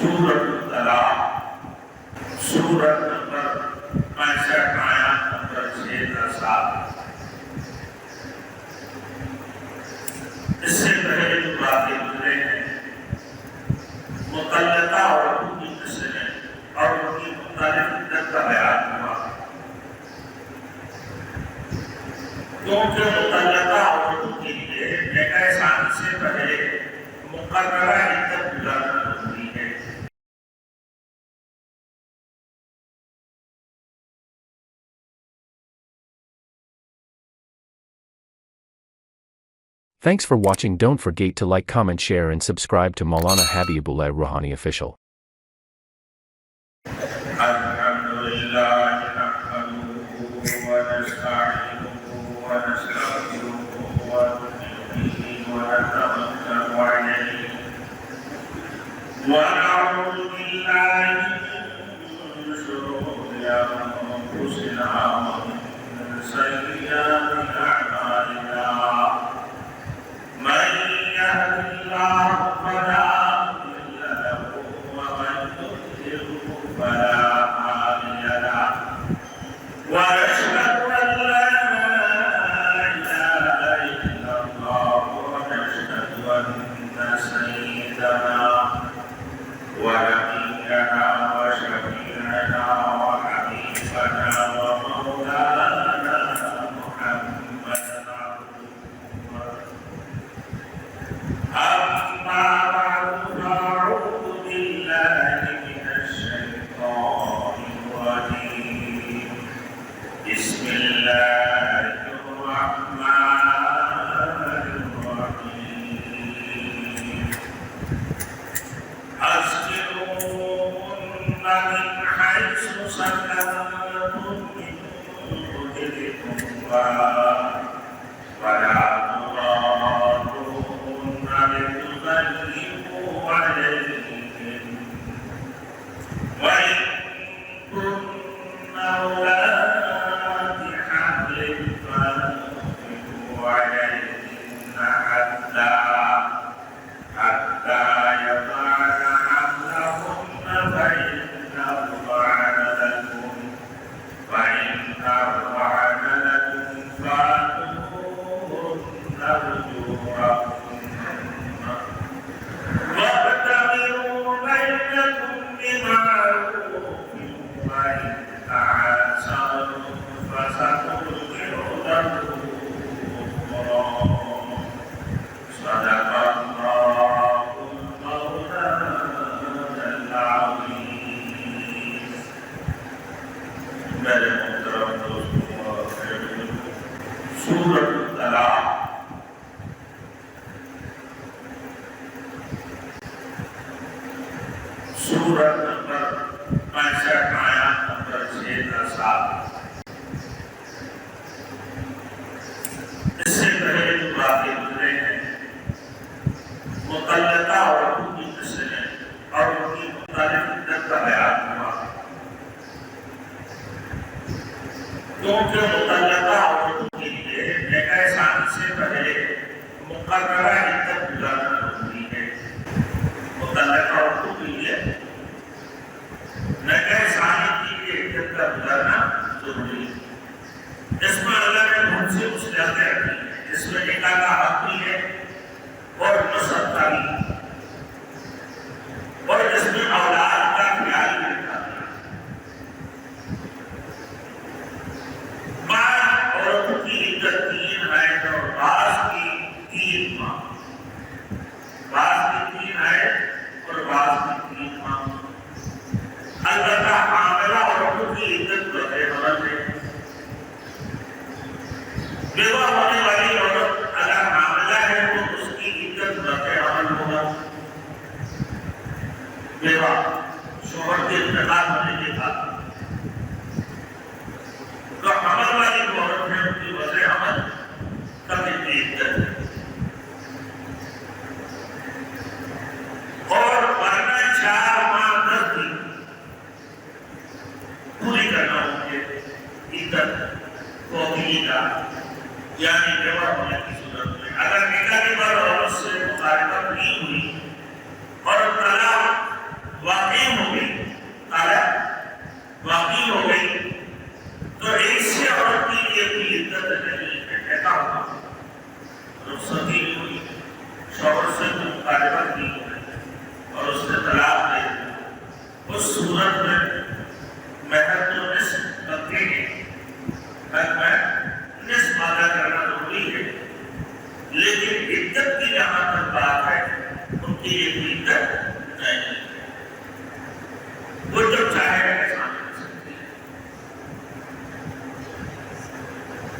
سورۃ الطلاق، سورت نمبر 65 آیات نمبر 6 تا 7۔ اس سے پہلے جو باتیں گزرے ہیں مطلقہ عورتوں کی قسمیں اور ان کی مختلف عدت کا بیان ہوا، کیونکہ مطلقہ عورتوں کے لیے نکاح ثانی سے پہلے مقررہ عدت گزارنا ضروری ہے۔ Thanks for watching. Don't forget to like, comment, share and subscribe to Maulana Habibullah Ruhani Official. ونعوذ بالله من شرور أنفسنا ومن سيئات أعمالنا، من يهد الله فلا مضل له ومن يضلل فلا هادي له، ونشهد أن لا إله إلا الله ونشهد أن سيدنا ونبينا وشفيعنا وحبيبنا ومولانا محمدا أما بعد فأعوذ بالله من الشيطان الرجيم، بسم الله الرحمن الرحيم، أسكنوهن من حيث سكنتم من وجدكم ولا تضاروهن لتضيقوا عليهن، وإن كن أولاد حمل فأنفقوا عليهن حتى يضعن حملهن، فإن أرضعن لكم فآتوهن أجورهن، وابتغوا بينكم بمعروف، وإن تعاسرتم فسترضع له أخرى، صدق الله المولانا العظيم۔ میرے محترم دوستوں اور بزرگوں، سورۃ الطلاق سورت نمبر 65 آیات نمبر 6 تا 7۔ اس سے پہلے جو باتیں گزرے ہیں مطلقہ عورتوں کی قسمیں اور ان کی مختلف عدت کا بیان ہوا، کیونکہ مطلقہ عورتوں کے لیے نکاح ثانی سے پہلے مقررہ عدت گزارنا ضروری ہے۔ مطلقہ عورتوں کے لیے نکاح ثانی کی عدت کا گزارنا ضروری ہے۔ اس میں اللہ نے بہت سی خصوصیاتیں رکھی ہیں، اس میں نکاح کا حق بھی ہے اور نسب کا بھی، اور اس میں اولاد کا خیال بھی رکھا ہے۔ بعض عورتوں کی عدت 3 ہے اور بعض کی 3 ماہ، بعض کی 3 ہے اور بعض کی 3 ماہ۔ البتہ حاملہ عورتوں کی عدت بغیر حمل ہے۔ بیوہ ہونے والی عورت اگر حاملہ ہے تو اس کی عدت بغیر حمل ہوگا۔ بیوہ شوہر کے انتقال ہونے کے بعد تو حمل والی جو عورت ہے ان کی وضع حمل تک ان کی عدت ہے، اور ورنہ 4 ماہ 10 دن پوری کرنا ہوگی عدت فوقی کا، یعنی بیوہ ہونے کی صورت میں اگر نکاح کے بعد عورت سے مخالفت نہیں ہوئی اور طلاق اس صورت میں مہر تو نصف بنتے ہیں، حق میں نصف ادا کرنا ضروری ہے، لیکن عدت کی جہاں تک بات ہے ان کی یہ عدت نہیں ہے، وہ جب چاہے ایسا کر سکتی ہے۔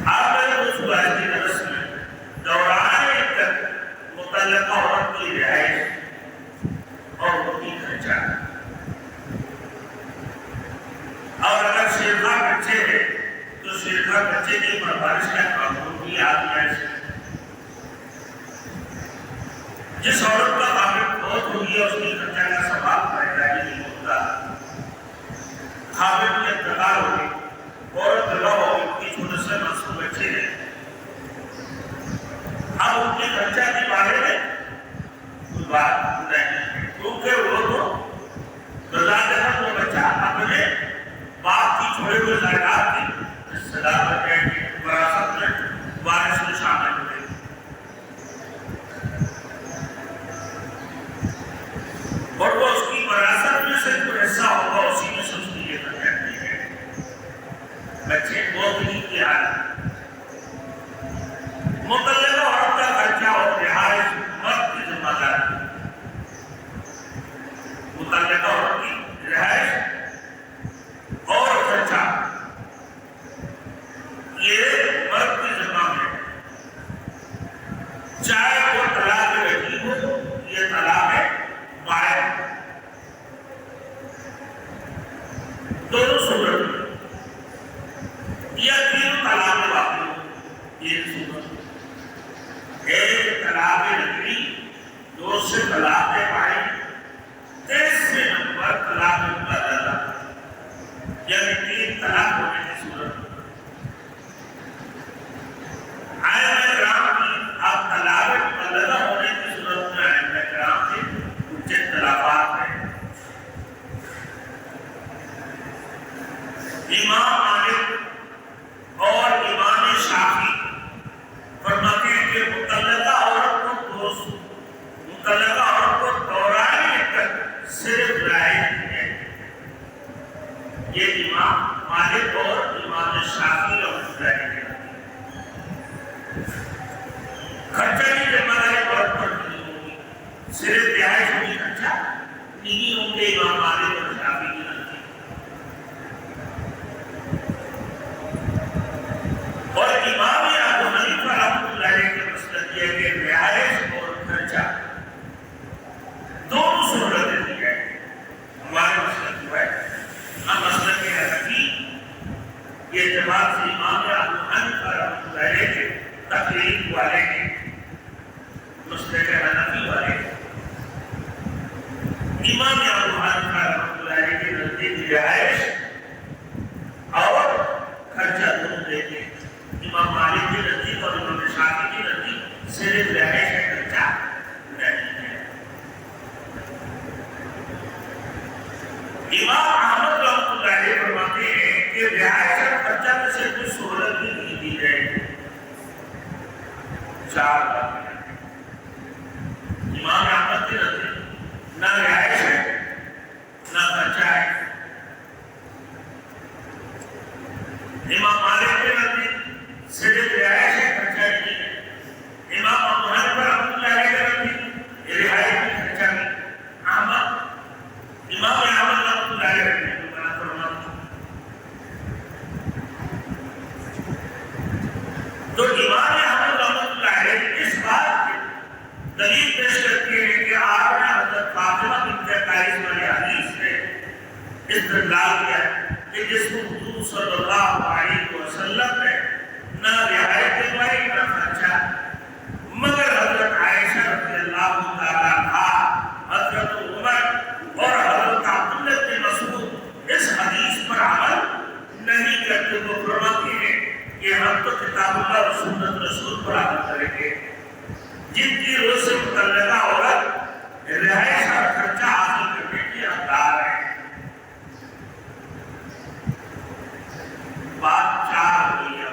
آپ میرے اس بات کی درس میں دوران عدت متعلقہ عورت کی رہائش اور ان کی خرچہ، اور اگر شیخا بچے ہیں تو شیخا بچے کی پرورش کا قانون بھی آزمائش ہے۔ جس عورت کا خامد فوت ہوئی ہے اس کی خرچہ کا ثواب پائیداری نہیں ہوتا، خامد کی انتقال ہو گئی، عورت لو ان کی چھوٹے سے معصوم بچے ہیں، اب ان کی خرچہ کے بارے میں کوئی بات نہیں، کیونکہ وہ تو بظاہر وہ بچہ اپنے باپ کی چھوڑے ہوئے جائیداد کی صداقت ہے کہ وراثت میں وارث میں شامل ہوئے، اور وہ اس کی وراثت میں سے کوئی ایسا ہوگا اسی میں سے اس کی یہ کرتی ہے۔ بچے بہت ہی کی حالت متعلقہ عورت کا خرچہ اور رہائش مرد کی ذمہ داری، متعلقہ عورت کی رہائش اور خرچہ یہ مرد کی ذمہ میں، چاہے وہ طلاق رجعی ہو یہ طلاق بائن، دونوں صورت میں یا تین طلاق واقع ہو، یہ صورت ایک طلاق رجعی، دوسرے طلاق بائن، تیسرے نمبر طلاق مبدلہ، یعنی تین طلاق ہونے کی صورت۔ ائمہ کرام کی اب طلاق مبدلہ ہونے کی صورت میں ائمہ کرام کے کچھ اختلافات ہیں۔ امام مالک اور امام شافعی فرماتے ہیں کہ مطلقہ عورت کو دوران عدت صرف رعایت ہے، یہ امام مالک اور امام شافعی رحمۃ اللہ علیہ ہیں۔ خرچہ کی ذمہ داری عورت پر نہیں ہوگی، صرف رہائش کی خرچہ نہیں ہوں گے امام مالک اور شافعی کی نزدیک، اور امام ابو حنیفہ رحمۃ اللہ علیہ کے مسلک یہ ہے کہ رہائش اور خرچہ دونوں صورتیں دی ہے۔ ہمارے مسلک جو ہے ہم مسلک حنفی یہ اعتبار سے امام ابو حنیفہ رحمۃ اللہ علیہ کے تقلید والے ہیں، مسلک حنفی والے ہیں۔ امام ابو حنیفہ رحمۃ اللہ علیہ کے نزدیک رہائش اور خرچہ دونوں دیتے ہیں، امام مالک کے نزدیک اور امام شافعی کے نزدیک صرف رہائش کا خرچہ نہیں ہے۔ امام احمد رحمۃ اللہ علیہ فرماتے ہیں کہ رہائش اور خرچہ میں سے کوئی سہولت بھی نہیں دی جائے گی، چار باتیں۔ امام احمد کے نزدیک نہ رہائش ہے نہ خرچہ ہے، امام مالک کے نزدیک صرف رہائش ہے خرچہ نہیں ہے، امام ابو حنیفہ رحمۃ اللہ علیہ کے نزدیک رہائش بھی خرچہ نہیں، امام احمد رحمۃ اللہ علیہ نے منع فرمایا۔ تو امام احمد رحمۃ اللہ علیہ اس بات کی دلیل پیش کرتی ہے کہ آپ نے حضرت فاطمہ بنت قیس والی حدیث سے استدلال کیا کہ جس کو حضور صلی اللہ علیہ وسلم نے نہ رعایت فرمائی نہ خرچہ، مگر حضرت عائشہ رضی اللہ تعالیٰ عنہا، حضرت عمر اور حضرت عبداللہ بن مسعود اس حدیث پر عمل نہیں کرتے، وہ فرماتے ہیں کہ ہم تو کتاب اللہ اور سنت رسول پر عمل کریں گے، جن کی روح سے متعلقہ عورت رہائش اور خرچہ حاصل کرنے کی حقدار ہے۔ بات چار ہوئی ہے،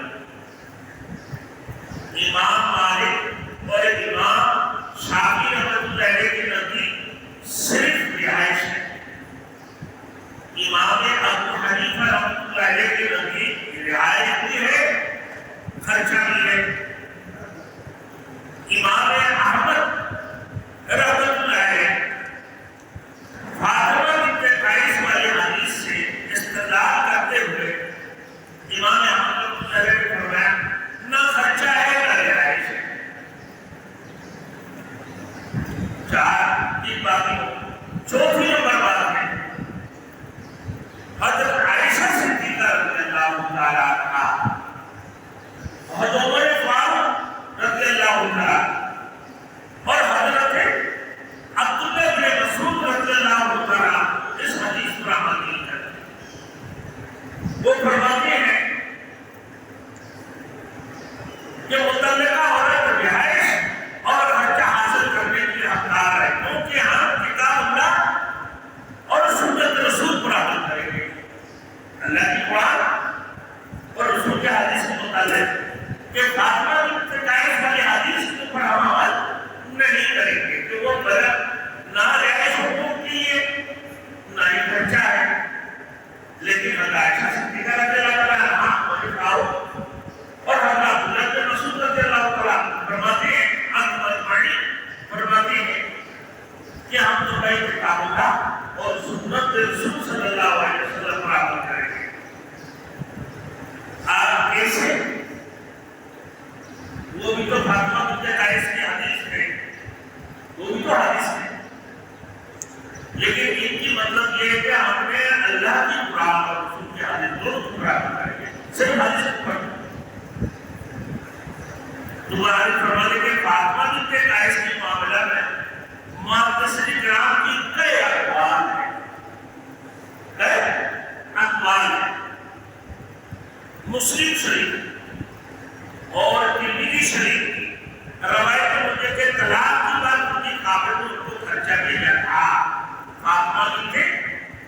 مطلب یہ ہے کہ ہم نے اللہ کی قرآن اور رسول کی حدیث دونوں کو پورا کریں گے، صرف حدیث کو پڑھیں۔ تمہارے فرمانے کے فاطمہ بنت قیس کے معاملہ میں محدثین کرام کی کئی اقوال ہیں، مسلم شریف اور ترمذی شریف کی روایت مجھے کہ طلاق کی بات ان کی خاطر ان کو خرچہ بھیجا تھا، فاطمہ بنت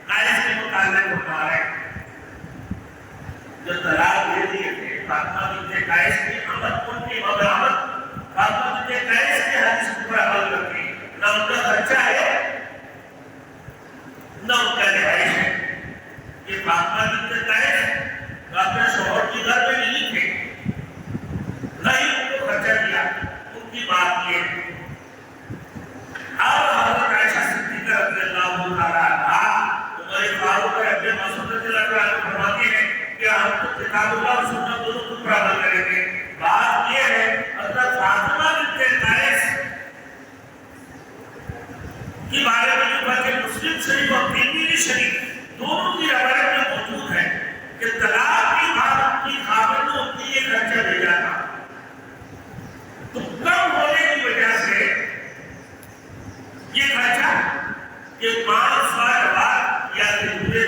قیس کے متعلق ہوتا ہے جو طلاق دے دیے تھے فاطمہ بنت قیس کی عمد ان کی مبرمت فاطمہ بنت قیس کے حدیث پر عمل کرتی، نہ ان کا خرچہ ہے نہ ان کا رہائش ہے۔ یہ فاطمہ بنت قیس اپنے شوہر کی گھر میں نہیں تھے، نہ ہی ان کو خرچہ دیا، ان کی بات یہ ہے۔ اب حضرت عائشہ صدیقہ رضی اللہ تعالیٰ عنہا عمر فاروق ابن مسعود رضی اللہ عنہ فرماتے ہیں کہ ہم تو کتاب اللہ اور سنت دونوں کو پر عمل کریں گے۔ بات یہ ہے حضرت فاطمہ بنت قیس کے بارے میں جو باتیں مسلم شریف اور ترمذی شریف دونوں کی روایت میں موجود ہے کہ طلاق کی بات کی خاطر نے ان کی یہ خرچہ بھیجا تھا، تو کم ہونے کی وجہ سے یہ خرچہ کہ 5 سال بعد یا ہوئے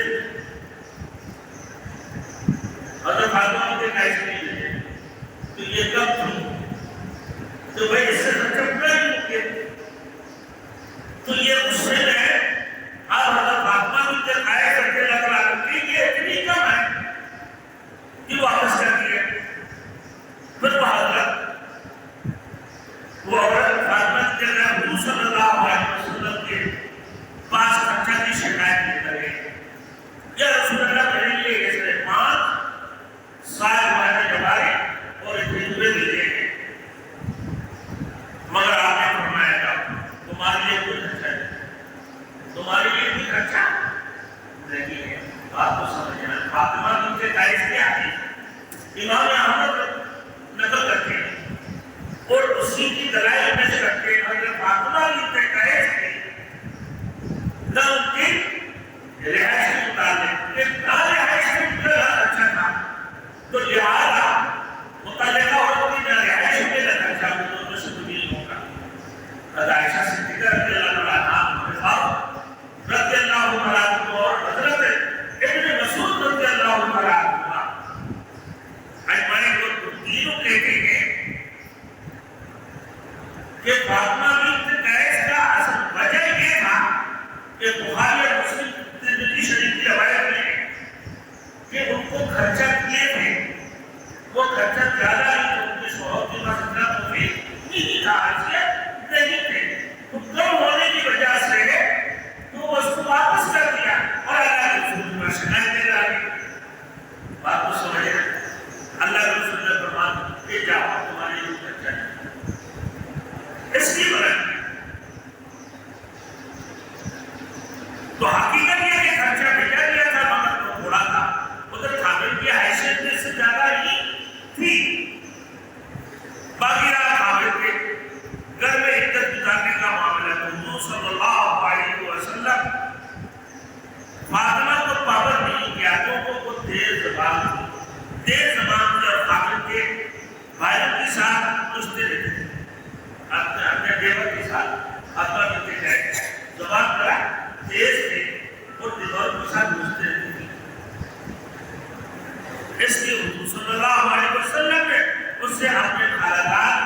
حضرت فاطمہ بنت قیس نہیں بھیجے، تو یہ کب تھی تو بھائی اس سے خرچہ پورا ہی ممکن، تو یہ غصے میں اب حضرت فاطمہ بنت قیس رضی اللہ عنہ کی یہ اتنی کم ہے کہ واپس کر دیا۔ پھر وہ عورت فاطمہ بنت قیس حضور صلی اللہ علیہ وسلم کے پاس خرچہ کی شکایت لے کر گئی، یا رسول اللہ میرے لیے اس نے 5 سال مہینے جمائے اور اتنے ہوئے بھیجے ہیں، مگر آپ نے فرمایا تھا تمہارے لیے کوئی خرچہ نہیں، تمہارے لیے کوئی خرچہ نہیں ہے۔ بات کو سمجھنا، فاطمہ بنت قیس کیا تھی امام احمد نقل کرتے ہیں اور اسی کی دلائل پیش کرتے ہیں۔ حضرت فاطمہ بنت قیس کی نہ ان کی رہائش کے متعلق نہ رہائش کے متعلق اچھا تھا، تو لہٰذا متعلقہ عورت کی نہ رہائش میں نہ خرچہ میں دونوں سے دلیل ہوگا۔ حضرت عائشہ صدیقہ رضی اللہ عنہا رضی اللہ عنہ اور حضرت ابن مسعود رضی اللہ عنہ اجمعین کو تینوں کہتے ہیں کہ فاطمہ بنت قیس کا اصل وجہ یہ تھا کہ بخاری اور مسلم ترمذی شریف کی روایت میں ہے کہ ان کو خرچہ کیے تھے، وہ خرچہ زیادہ ہی تو ان کے شوہر کے پاس اتنا موفق نہیں تھا، حیثیت نہیں تھے، تو کم ہونے کی وجہ سے تو اس کو واپس کر دیا اور اللہ کے رسول پر شکایت دے ڈالی۔ بات کو سمجھے اللہ کے رسول نے فرمایا کہ جاؤ تمہارے لیے خرچہ نہیں، اس کی وجہ تو حقیقت یہ کہ خرچہ بھیجا دیا تھا مگر تو تھوڑا تھا، ادھر خامن کی حیثیت میں سے زیادہ ہی تھی، باقی رہا خامن کے گھر میں عدت گزارنے کا معاملہ۔ تو حضور صلی اللہ علیہ وسلم فاطمہ کو پابند نہیں کیا، کیونکہ وہ تیز زبان تھی، تیز زبان تھی اور خامن کے بھائیوں کے ساتھ رشتے رہتے تھے، اپنے دیور کے ساتھ اپنا بنتے گئے، زبان پر تیز تھے اور دیور کے ساتھ رشتے رہتے تھے۔ اس لیے حضور صلی اللہ علیہ وسلم نے اس سے اپنے خاندان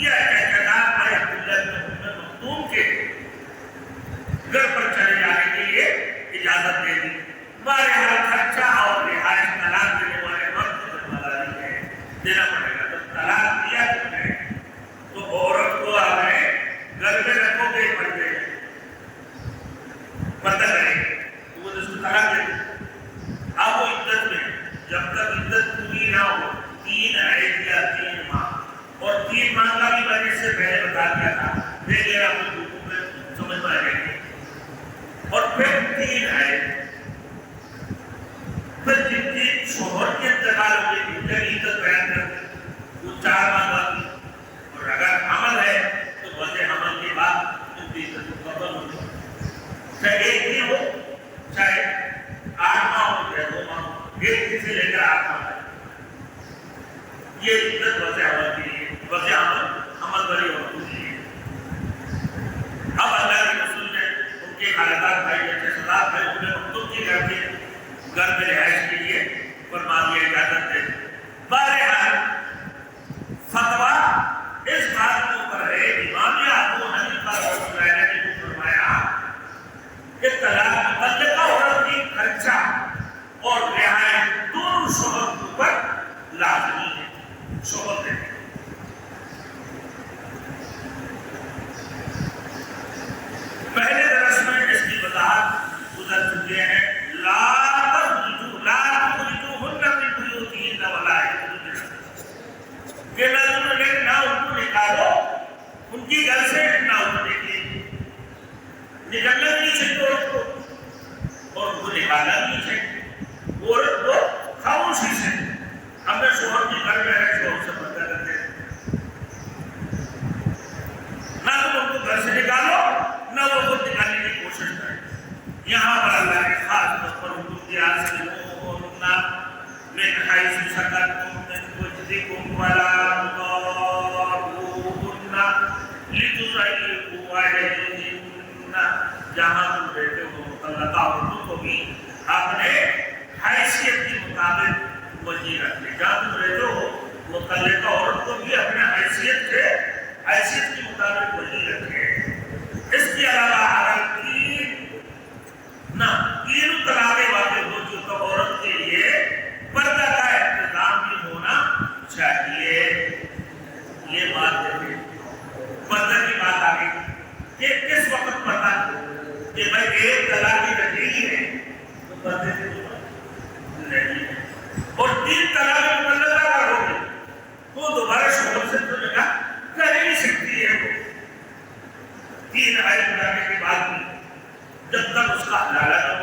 یا اعتقاد بھائی عبداللہ بن ام مکتوم کے گھر پر چلے جانے کے لیے اجازت دے دی۔ بہرحال خرچہ اور رہائش طلاق دینے والے وقت کی ذمہ داری ہے، دینا پڑے گا۔ جب طلاق دیا تم نے تو عورت کو اپنے گھر میں رکھو گے، پردے پردہ کرے تو وہ اس کو طلاق دے دے۔ اب وہ عدت میں جب تک عدت پوری نہ ہو 3 عید یا 3 ماہ، اور 3 ماہ کا بھی میں نے اس سے پہلے بتا دیا تھا، پھر میرا کوئی حکم میں سمجھ میں آئے گی، اور پھر 3 عید، پھر جن کی شوہر کے انتقال ہوئے ان کا عدت بیان کر وہ 4 ماہ بعد، اور اگر حمل ہے تو وجہ حمل کے بعد ان کی عدت مکمل ہو، چاہے ایک دن ہو بچے سلام ہے انہیں تم کی گھر میں رہائش کے لیے فرما دیا اجازت دے. بہرحال فتوا اس بات کے اوپر ہے. امام ابو حنیفہ رحمۃ اللہ علیہ نے فرمایا کہ طلاق مطلقہ عورت کی خرچہ اور رہائش دونوں شوہر کے اوپر لازمی ہے. شوہر دے پہلے درس میں اس کی وضاحت گزر چکے ہیں. لا تخرجوهن من بيوتهن ولا يخرجن کہ نہ ان کو نکالو ان کی گھر سے نہ انہیں نکلنا نہیں چاہیے عورت کو اور ان کو نکالنا نہیں چاہیے. عورت کو خاموشی سے اپنے شوہر کی گھر میں رہ شوہر سے پردہ کرتے ہیں. نہ تم ان کو گھر سے نکالو نہ وہ خود نکالنے کی کوشش کریں. یہاں پر اللہ نے خاص طور پر حکم دیا من حيث سكنتم من وجدكم ولا تضاروهن لتضيقوا عليهن. جہاں تم رہتے ہو مطلقہ عورتوں کو بھی اپنے حیثیت کے مطابق وجہ رکھے. جہاں تم رہتے ہو مطلقہ عورت کو بھی اپنے حیثیت کے مطابق وجہ رکھے. اس کے علاوہ اگر تین طلاقیں واقع ہو جو تو عورت کے لیے پردہ کا انتظام بھی ہونا چاہیے. یہ بات ہے پردہ کی بات آ گئی کہ کس وقت پردہ کہ بھائی ایک طلاق کی رکھی ہے تو پردے سے نہیں ہے اور تین طلاق مطلقہ کا ہو گئی تو دوبارہ شوہر سے تو نکاح کر ہی نہیں سکتی ہے. وہ تین آئے بنانے کے بعد بھی جب تک اس کا حلالہ نہ ہو.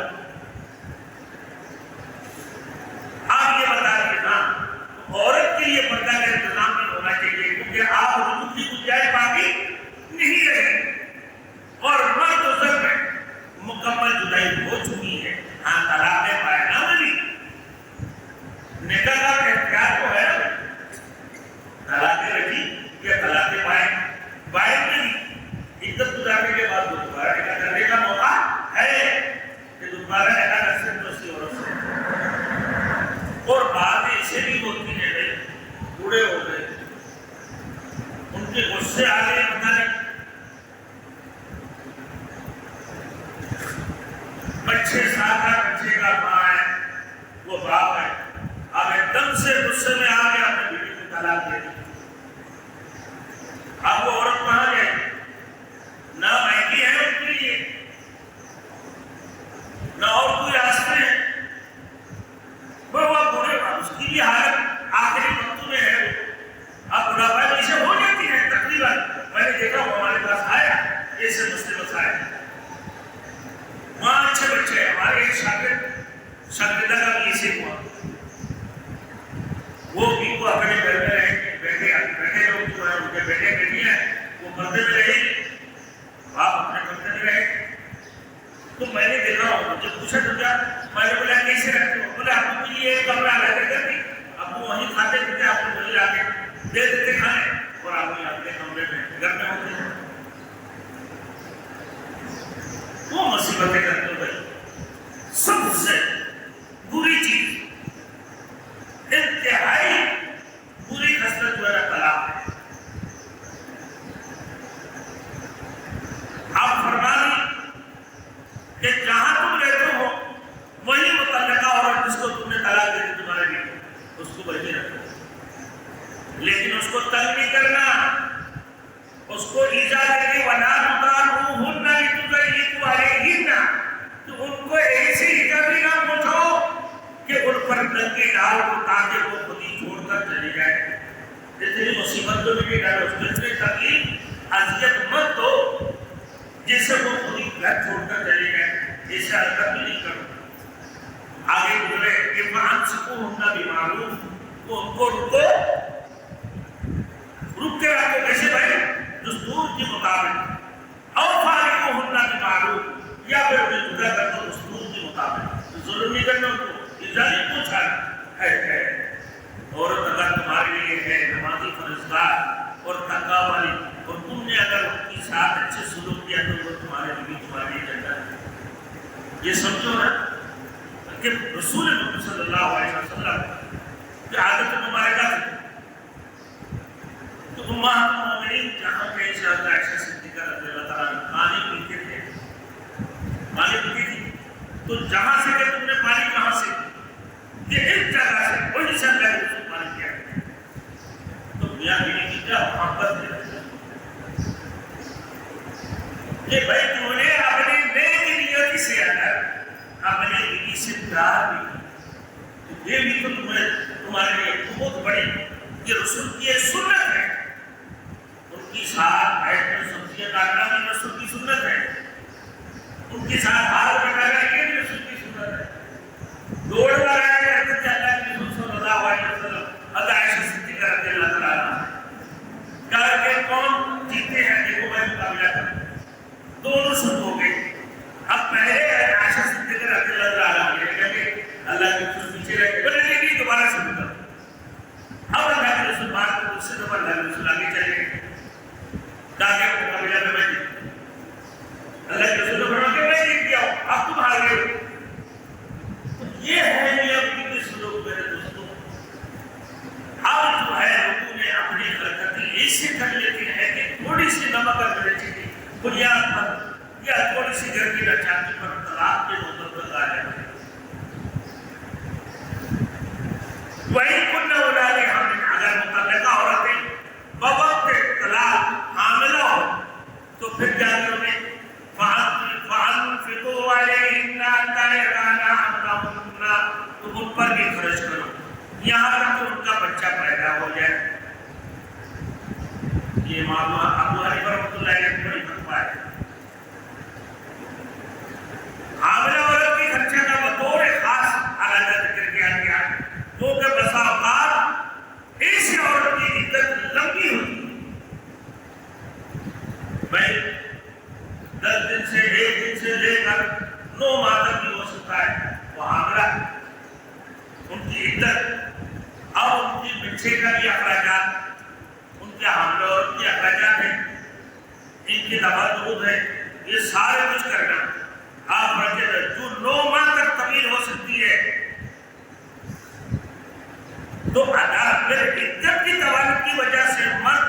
آپ یہ بتا رہے نا عورت کے لیے پردہ کا انتظام نہیں ہونا چاہیے کیونکہ آپ رجوع کی گنجائش باقی نہیں رہے اور مرد و زن میں مکمل جدائی ہو چکی ہے. ہاں طلاق پائنا ملی نکاح کا اختیار تو ہے. طلاق رکھی یا طلاق پائے نہیں عدت گزارنے کے بعد دوبارہ نکاح کرنے کا موقع ہے کہ دوبارہ نکاح کر سکتے اس کی عورت سے. اور باتیں اسے بھی ہوتی ہیں بھائی بوڑھے ہو گئے ان کے غصے آ گئے پتہ نہیں بچے ساتھ بچے کا ماں ہے وہ باپ ہے اب ایک دم سے غصے میں آ گیا اپنے بیٹی کو طلاق دے دی. اب وہ عورت کہاں جائے نہ مہنگی ہے ان کے لیے نہ اور کوئی راستے ہیں. وہ بوڑھے اس کی بھی حالت آخری وقت میں ہے. اب بڑھاپا میں اسے ہو جاتی ہے تقریباً. میں نے دیکھا وہ ہمارے پاس آیا ایسے مسئلے مسائل وہاں اچھے بچے ہمارے ایک شاگردہ کا بھی اسے ہوا. وہ بھی کو اپنے گھر میں رہے بیٹھے لوگ جو ہے ان کے بیٹے بیٹی ہیں وہ پردے میں رہے آپ اپنے پردے میں رہے. تو میں نے دیکھا ہوں جب پوچھا تو کیا میں نے بولا کیسے رکھتے ہو بولے آپ کو یہ کمرہ رہتے کرتے آپ کو وہیں کھاتے پیتے آپ کو وہیں لا کے دے دیتے کھانے اور آپ اپنے کمرے میں گھر میں ہوتے ہیں. وہ مصیبتیں کرتے ہو بھائی. سب سے بری چیز انتہائی بری خصلت جو ہے طلاق ہے. آپ فرما دیں کہ جہاں تم رہتے ہو وہی متعلقہ عورت جس کو تم نے طلاق دے دی تمہارے لیے اس کو وہی رکھو لیکن اس کو تنگ نہیں کرنا. اس کو ایجا دے کے وَلَا تُضَارُوهُنَّ لِتُضَيِّقُوا عَلَيْهِنَّ تو ان کو ایسی کبھی نہ پہنچاؤ کہ ان پر تنگی ڈال دو تاکہ وہ خود ہی چھوڑ کر چلی جائے. جتنی مصیبت تو نہیں ڈالو اس میں اتنی تکلیف اذیت مت دو جس سے وہ خود ہی گھر چھوڑ کر چلی جائے. ایسا حرکت بھی نہیں کرو. آگے بولے کہ فَأَمْسِكُوهُنَّ بِمَعْرُوفٍ وہ ان کو رک کے رکھو کیسے بھائی دستور کے مطابق اور فارقوهن بمعروف یا پھر انہیں جدا کر دو دستور کے مطابق. ظلم نہیں کرنا ان کو اجازت پوچھا ہے. عورت اگر تمہارے لیے ہے نمازی فرضدار اور تقوی والی اور تم نے اگر ان کے ساتھ اچھے سلوک کیا تو وہ تمہارے لیے تمہارے جنت ہے. یہ سمجھو نا کہ رسول اللہ صلی اللہ علیہ وسلم کی عادت مبارکہ تھی. تو امہات المومنین جہاں کہیں سے حضرت عائشہ صدیقہ رضی اللہ تعالیٰ عنہ پانی پیتے تھے، پانی پیتی تھی، تو جہاں سے کہ تم نے پانی کہاں سے، کہ ایک جگہ سے کوئی سے اللہ کے رسول پانی پیا. تو میاں بیوی کی کیا محبت ہے کہ بھائی تم نے اپنے نیک نیت سے اگر اپنے بیوی سے پیار بھی، یہ بھی تو تمہارے لیے بہت بڑی یہ رسول کی ایک سنت ہے. ان کی ساتھ بیٹھ کر سبزیاں کاٹنا بھی رسول کی سنت ہے. ان کے ساتھ ہار بٹانا یہ بھی رسول کی سنت ہے. دوڑ لگایا کرتے تھے اللہ کے رسول صلی اللہ علیہ وسلم حضرت عائشہ صدیقہ رضی اللہ تعالیٰ عنہا کہا کہ کون جیتے ہیں دیکھو میں مقابلہ کروں. دونوں شروع ہو گئے. اب پہلے عائشہ صدیقہ رضی اللہ تعالیٰ عنہا کہ اللہ کے رسول پیچھے رہے بولے نہیں دوبارہ شروع کرو. اب اللہ کے رسول بات کو اس سے دفعہ اللہ کے رسول آگے چلے گئے تاکہ مقابلہ میں میں جیتوں. اللہ کے رسول نے فرمایا کہ میں جیت گیا ہوں اب تم ہار گئے. یہ ہے یہ اپنی کے سلوک میرے دوستوں. اب جو ہے لوگوں نے اپنی حرکتیں ایسے کر لیتی ہیں کہ تھوڑی سی نمک اور مرچی کی بنیاد پر یا تھوڑی سی گرمی نہ چاہتی پر طلاق کے نوبت پر آ جاتے ہیں. وہی کن اولاد حامل اگر متعلقہ عورتیں بوقت طلاق حاملہ ہو تو پھر کیا کرو گے؟ فَأَنفِقُوا عَلَيْهِنَّ حَتَّىٰ يَضَعْنَ حَمْلَهُنَّ تم ان پر بھی خرچ کرو یہاں تک کہ ان کا بچہ پیدا ہو جائے. یہ امام ابو حنیفہ رحمۃ اللہ علیہ کی بڑی فتویٰ ہے. حاملہ عورت کی خرچہ کا بطور خاص علیحدہ ذکر کیا گیا کیونکہ بسا اوقات ایسی عورت کی عدت لمبی ہوتی ہے. بھائی 10 دن سے 1 دن سے لے کر 9 ماہ تک بھی ہو سکتا ہے وہ حاملہ ان کی عدت. اب ان کی بچے کا بھی اخراجات ان کے حاملہ عورت کے اخراجات ہیں ان کی دوا دودھ ہے یہ سارے کچھ کرنا آپ رکھے جو 9 ماہ تک طویل ہو سکتی ہے تو عدالت میں عدت کی طوالت کی وجہ سے مرد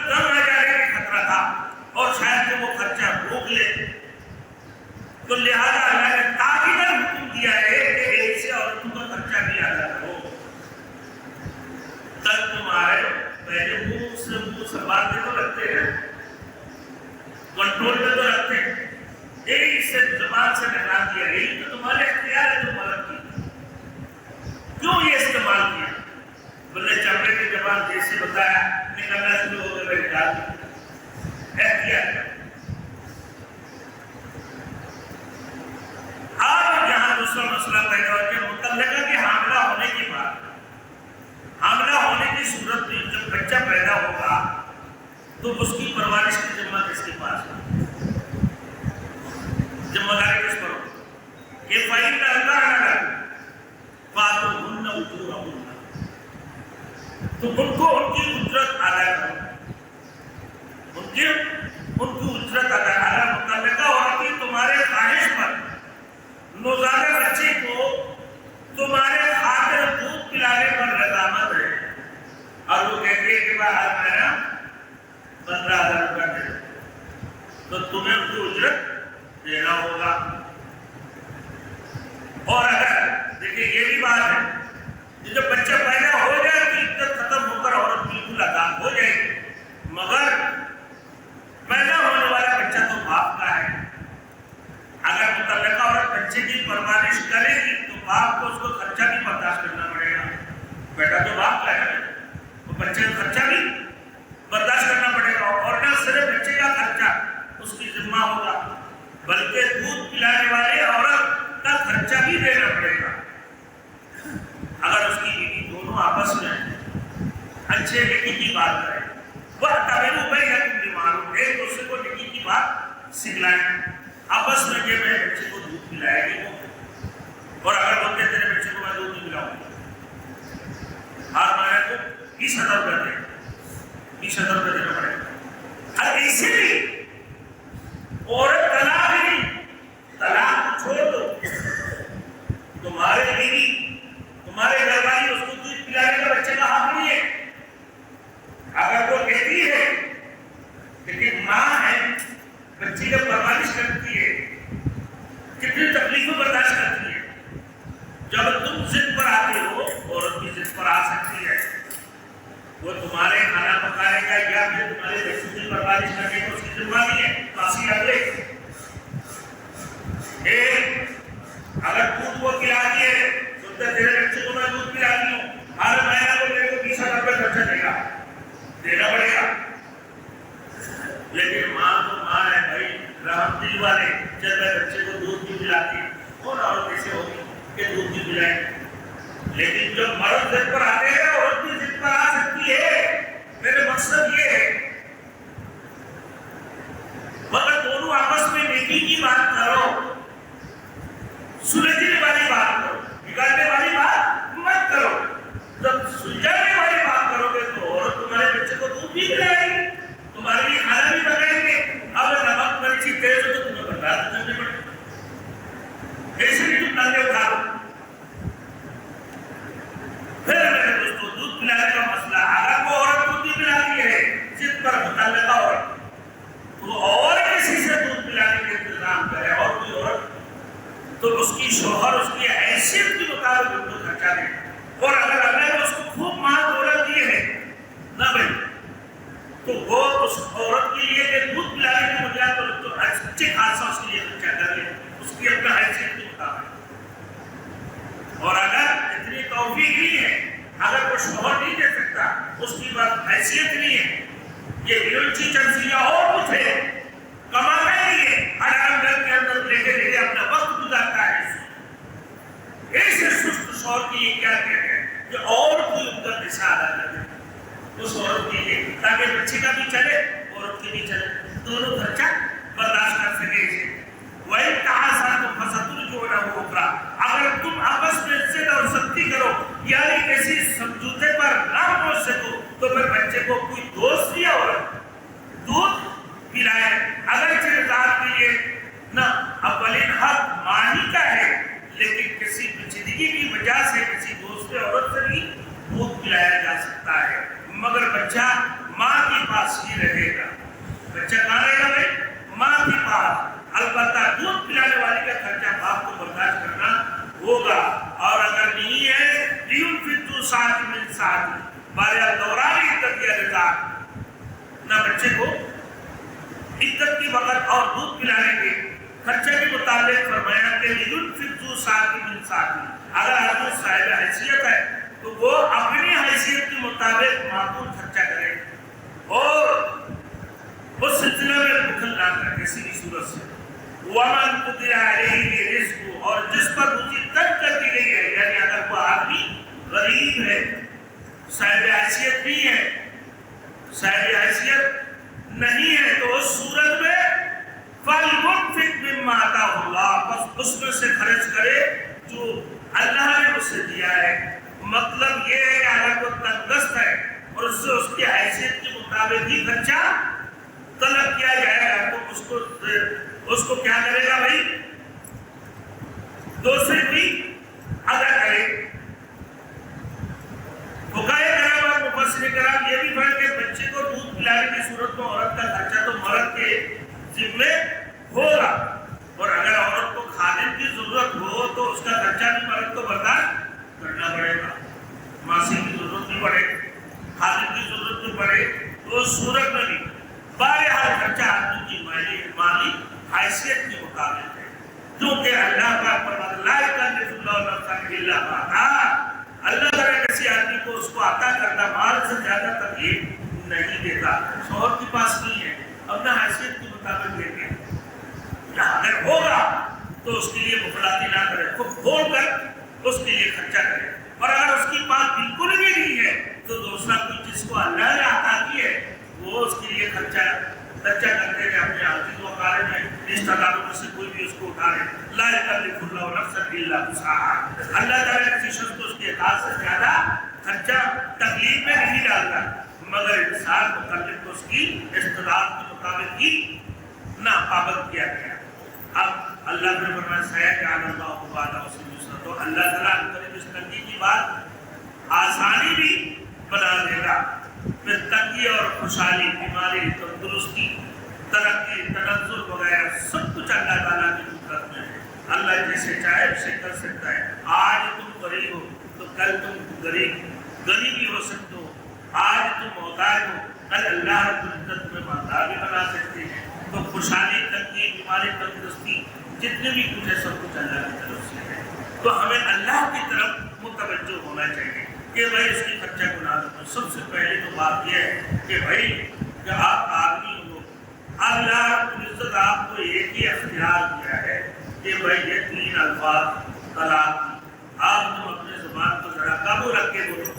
کم آ جانے کا خطرہ تھا اور شاید کہ وہ خرچہ روک لے تو لہذا اللہ نے تاکیداً حکم دیا ہے کہ ایسے عورتوں کا خرچہ بھی ادا کرو. تب تمہارے پہلے منہ سے سنبھالتے تو رکھتے ہیں کنٹرول میں تو رکھتے ہیں ایک سے زبان سے نکال دیا یہی تو تمہارے اختیار ہے. تم غلط کی کیوں یہ استعمال کیا؟ بلے چمڑے کی زبان جیسے بتایا نکلنا شروع ہو گئے نکال دیا اختیار. اب یہاں دوسرا مسئلہ پیدا ہو کہ متعلقہ کے حاملہ ہونے کے بعد حاملہ ہونے کی صورت میں جب بچہ پیدا ہوگا تو اس کی پرورش کی ذمہ کس کے پاس ہے؟ ذمہ داری کس پر ہو؟ کہ فَإِنَّ اللَّهَ فَآتُوهُنَّ أُجُورَهُنَّ تو ان کو ان کی اجرت ادا کرو. ان کی اجرت ادا کرو. متعلقہ عورتیں تمہارے خواہش پر نوزائیدہ بچے کو تمہارے خاطر دودھ پلانے پر رضامند ہے اور وہ کہتے ہیں کہ ہر مہینہ 15,000 روپے دے تو تمہیں ان کی اجرت دینا ہوگا. اور اگر دیکھیں یہ بھی بات ہے جب بچہ پیدا ہو جائے تو عدت ختم ہو کر عورت بالکل آزاد ہو جائے گی مگر پیدا ہونے والا بچہ تو باپ کا ہے. اگر متعلقہ عورت بچے کی پرورش کرے گی تو باپ کو اس کو خرچہ بھی برداشت کرنا پڑے گا. بیٹا تو باپ کا ہے وہ بچے کا خرچہ بھی برداشت کرنا پڑے گا اور نہ صرف بچے کا خرچہ اس کی ذمہ ہوگا بلکہ دودھ پلانے والے عورت کا خرچہ بھی دینا پڑے گا. اگر اس کی بیوی دونوں آپس میں اچھے نکی کی بات کریں وہ تعمیروں بھائی ہے تم بیماروں ایک دوسرے کو نکی کی بات سکھلائیں آپس میں کہ میں بچے کو دودھ پلائے گی اور اگر وہ کہتے ہیں بچے کو میں دودھ نہیں پلاؤں ہر مہینے کو 20,000 روپے دیں 20,000 روپے دینا پڑے گا. اور ایسے بھی عورت طلاق نہیں، طلاق چھوڑ دو، تمہارے بیوی تمہارے گھر والی اس کو دودھ پلانے کا بچے کا حق نہیں ہے۔ اگر وہ کہتی ہے لیکن ماں ہے، بچی کا پرورش کرتی ہے، کتنی تکلیفیں برداشت کرتی ہے، جب تم ضد پر آتے ہو عورت بھی ضد پر آ سکتی ہے، وہ تمہارے کھانا پکانے کا یا پھر تمہارے بچوں کی پرورش کرنے کو اس کی ذمہ نہیں ہے، فاصی رکھ لے۔ اگر دودھ وہ پلا دیے تو تیرے بچے کو میں دودھ پلا دی ہوں، ہر مہینہ کو میرے کو 20,000 روپے خرچہ دینا پڑے گا۔ لیکن ماں تو ماں ہے بھائی، رحم دل والے، جب میں بچے کو دودھ بھی پلاتی اور عورت کیسے ہوگی کہ دودھ بھی پلائے؟ لیکن جب مرد ضد پر آتے ہیں عورت بھی ضد پر آ سکتی ہے۔ میرے مقصد یہ ہے مگر دونوں آپس میں نیکی کی بات کرو، سلجھنے والی بات کرو، بگاڑنے والی بات مت کرو۔ جب سلجھانے والی بات کرو گے تو عورت تمہارے بچے کو دودھ بھی پلائے گی، تمہارے لیے کھانا بھی پکائیں گے۔ اب نمک مرچی تیز ہو تو تمہیں برداشت کرنے پڑے، ایسے بھی تم ڈنڈے اٹھا دو۔ پھر میرے دوستوں دودھ پلانے کا مسئلہ، اگر وہ عورت دودھ بھی پلاتی ہے ضد پر متعلقہ عورت، تو اور کسی سے دودھ پلانے کا انتظام کرے، اور کوئی عورت تو اس کی شوہر اس کی حیثیت کے مطابق ان کو خرچہ دے۔ اور اگر اللہ نے اس کو خوب مال دولت دی ہے نہ بھائی، تو وہ اس عورت کے لیے کہ دودھ پلانے کی بجائے تو اچھے خاصا اس کے لیے خرچہ کر لے، اس کی اپنا حیثیت کے مطابق۔ اور اگر اتنی توفیق نہیں ہے، اگر وہ شوہر نہیں دے سکتا، اس کی بات حیثیت نہیں ہے، یہ بیلچی چنسیاں اور کچھ ہے، کمانا نہیں ہے، حرام گھر کے اندر لیٹے اپنا وقت گزارتا ہے، ایسے سست شوہر کے لیے کیا کہتے ہیں کہ اور کوئی ان کا دشا ادا کر دے اس عورت کے لیے، تاکہ بچے کا بھی چلے عورت کے بھی چلے، دونوں خرچہ برداشت کر سکے۔ وہی کہا سا تو فصل جو نہ ہو اکرا، اگر تم آپس میں عزت اور سختی کرو یعنی کسی سمجھوتے پر نہ پہنچ سکو تو پھر بچے کو کوئی دوست یا عورت دودھ پلائے، اگر ذات کے لیے نہ اولین حق مانی کا ہے، لیکن کسی پیچیدگی کی وجہ سے کسی دوست عورت سے بھی دودھ پلایا جا سکتا ہے، مگر بچہ ماں کے پاس ہی رہے گا۔ بچہ کہاں رہے گا بھائی؟ ماں کے پاس۔ البتہ دودھ پلانے والی کا خرچہ باپ کو برداشت کرنا ہوگا، اور اگر نہیں ہے لِيُنْفِقْ ذُو سَعَةٍ مِنْ سَعَتِهِ، بہرحال دوران عدت یا رضا نہ بچے کو عدت کی وقت اور دودھ پلانے کے خرچے کے مطابق فرمایا کہ لِيُنْفِقْ ذُو سَعَةٍ مِنْ سَعَتِهِ، اگر آدمی صاحب حیثیت ہے تو وہ اپنی حیثیت کے مطابق معقول خرچہ کرے اور اس سلسلے میں بخل نہ کرے کسی بھی صورت سے۔ وَمَنْ قُدِرَ عَلَيْهِ رِزْقُهُ، اور جس پر روزی تنگ کر دی گئی ہے، یعنی اگر وہ آدمی غریب ہے، صاحب حیثیت نہیں ہے، صاحب حیثیت نہیں ہے، تو اس صورت میں فَلْيُنْفِقْ مِمَّا آتَاهُ اللَّهُ، بس اس میں سے خرچ کرے جو اللہ نے اسے دیا ہے۔ مطلب یہ ہے کہ اگر وہ تنگ دست ہے اور اس سے اس کی حیثیت کے مطابق ہی خرچہ طلب کیا جائے گا تو اس کو کیا کرے گا بھائی؟ دوسرے بھی ادا کرے۔ فقہائے کرام اور مفسرین کرام یہ بھی فرق ہے، بچے کو دودھ پلانے کی صورت میں عورت کا خرچہ تو مرد کے ذمے ہوگا، اور اگر عورت کو خادم کی ضرورت ہو تو اس کا خرچہ بھی مرد کو برداشت کرنا پڑے گا۔ ماسی کی ضرورت بھی پڑے، خادم کی ضرورت بھی پڑے، تو اس صورت میں بھی بہرحال خرچہ آدمی کی مالی حیثیت کے مطابق ہے، کیونکہ اللہ کا فرمان لا یکلف اللہ نفسا الا ما آتاہا، اللہ تعالیٰ کسی آدمی کو اس کو عطا کرتا مال سے زیادہ تکلیف نہیں دیتا۔ شوہر کے پاس نہیں ہے، اپنا حیثیت کے مطابق دیتے ہیں، اگر ہوگا تو اس کے لیے مفلاتی نہ کرے، خود کھول کر اس کے لیے خرچہ کرے، اور اگر اس کی بات بالکل بھی نہیں ہے تو دوسرا کوئی جس کو اللہ نے عطا کی ہے وہ اس کے لیے خرچہ کرتے ہیں، اپنے عزیز و اقارب میں رشتہ داروں میں سے کوئی بھی اس کو اٹھا لے۔ لا یکلف اللہ نفسا الا وسعہا، اللہ تعالیٰ کسی شخص کو اس کے اطاعت سے زیادہ خرچہ تکلیف میں نہیں ڈالتا، مگر انسان مکلف کو اس کی استطاعت کے مطابق ہی ناپابند کیا گیا. اب اللہ نے فرمایا سیجعل اللہ بعد عسر یسرا، تو اللہ تعالیٰ اس تنگی کی بات آسانی بھی بنا دے گا. پھر تنگی اور خوشحالی، بیماری، تندرستی، ترقی، تنزل وغیرہ سب کچھ اللہ تعالیٰ کی قدرت میں ہے. اللہ جیسے چاہے اسے کر سکتا ہے. آج تم غریب ہو تو کل تم غنی بھی ہو سکتے ہو. آج تم محتاج ہو کل اللہ رب العزت میں مالدار بھی بنا سکتے ہیں. تو خوشحالی، تنگی، بیماری، تندرستی، جتنے بھی کچھ ہے سب کچھ اللہ کی طرف سے ہے. تو ہمیں اللہ کی طرف متوجہ ہونا چاہیے کہ بھائی اس کی خرچہ کو نہ کرو. سب سے پہلے تو بات یہ ہے کہ بھائی کہ آپ آدمی ہو، اللہ رب العزت آپ کو ایک ہی اختیار دیا ہے کہ بھائی یہ 3 الفاظ طلاق کی. آپ تم اپنے زبان کو ذرا قابو رکھ کے بولو.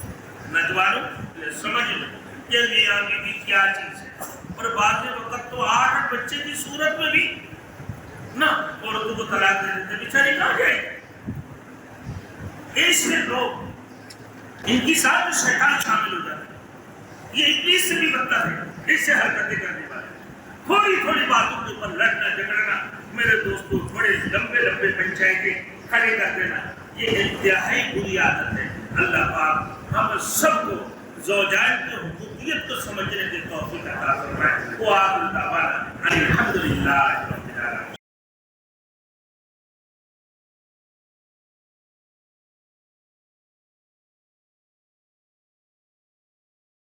نوجوانوں سمجھ لو کہ میاں بیوی کیا چیز ہے. اور بعض وقت تو 8 بچے کی صورت میں بھی نہ عورتوں کو طلاق دے دیتے، بیچاری کہاں جائے. اس میں لوگ ان کی ساتھ شیطان شامل ہو جاتے ہیں. یہ ابلیس سے بھی بدتر ہے، اس سے حرکتیں کرنے والے. تھوڑی باتوں کے اوپر لڑنا جھگڑنا، میرے دوستوں تھوڑے لمبے پنچایتیں کھڑے کر دینا، یہ انتہائی بری عادت ہے. اللہ پاک ہم سب کو زوجین کی حقوقیت کو سمجھنے کی توفیق عطا فرمائے. وہ آخر دعوانا الحمدللہ.